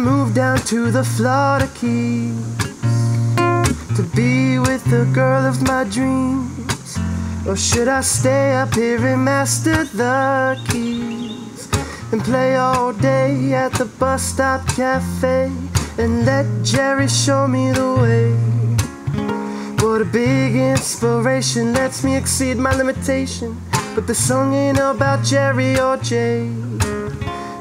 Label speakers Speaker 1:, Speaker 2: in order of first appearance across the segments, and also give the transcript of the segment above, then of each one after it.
Speaker 1: moved down to the Florida Keys to be with the girl of my dreams. Or should I stay up here and master the keys and play all day at the bus stop cafe and let Jerry show me the way? What a big inspiration lets me exceed my limitation. But the song ain't about Jerry or Jay.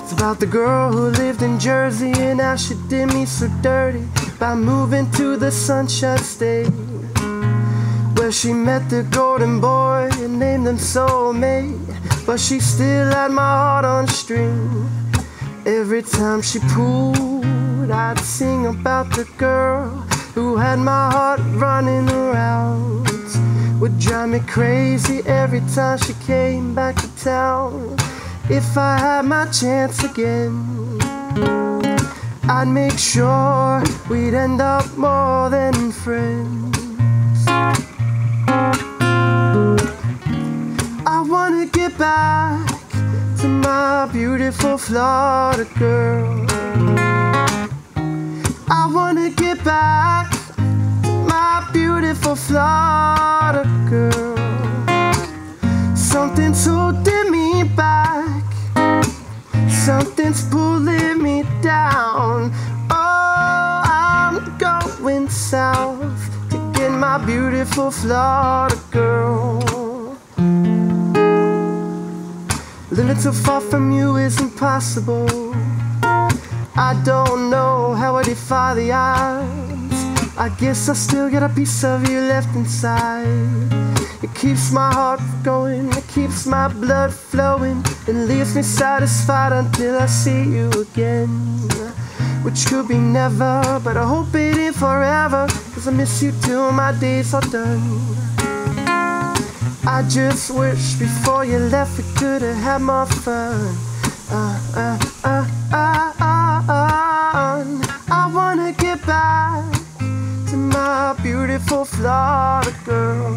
Speaker 1: It's about the girl who lived in Jersey and how she did me so dirty by moving to the Sunshine State, where she met the golden boy and named them soulmate. But she still had my heart on string. Every time she pulled, I'd sing about the girl who had my heart running around. Would drive me crazy every time she came back to town. If I had my chance again, I'd make sure we'd end up more than friends. I wanna get back to my beautiful Florida girl. I wanna get back to my beautiful Florida girl. Something's holding me back, something's pulling me down. Oh, I'm going south to get my beautiful Florida girl. Living too far from you is impossible. I don't know how I defy the odds. I guess I still got a piece of you left inside. It keeps my heart going, it keeps my blood flowing, and leaves me satisfied until I see you again. Which could be never, but I hope it ain't forever, 'cause I miss you till my days are done. I just wish before you left we could have had more fun. I wanna get back to my beautiful Florida girl.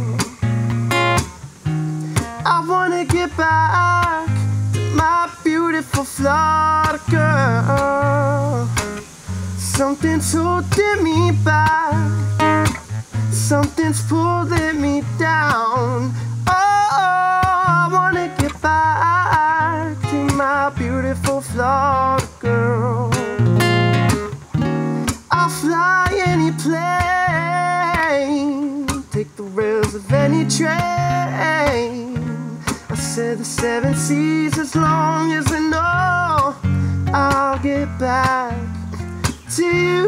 Speaker 1: I wanna get back to my beautiful Florida girl. Something's holding me back, something's pulling me down. I wanna get back to my beautiful Florida girl. I'll fly any plane, take the rails of any train. I said the 7 seas as long as I know I'll get back to you.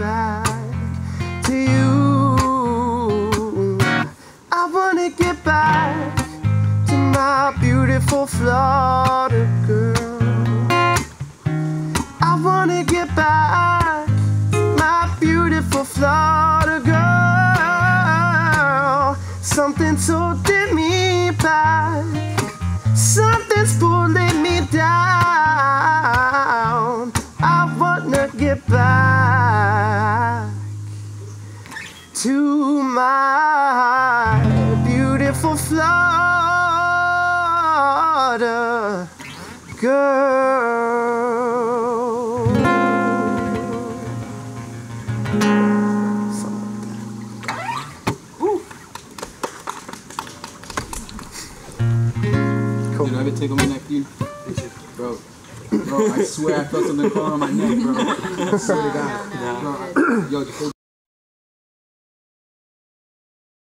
Speaker 1: Back to you. I wanna get back to my beautiful Florida girl. I wanna get back to my beautiful Florida girl. Something's holding me back, something's pulling me down. I wanna get back to my beautiful Florida girl. Something like that. Woo.
Speaker 2: Cool. Did I ever tickle my neck, dude? Bro, I swear I felt something crawling on my neck, bro. I swear to God. Bro, yo,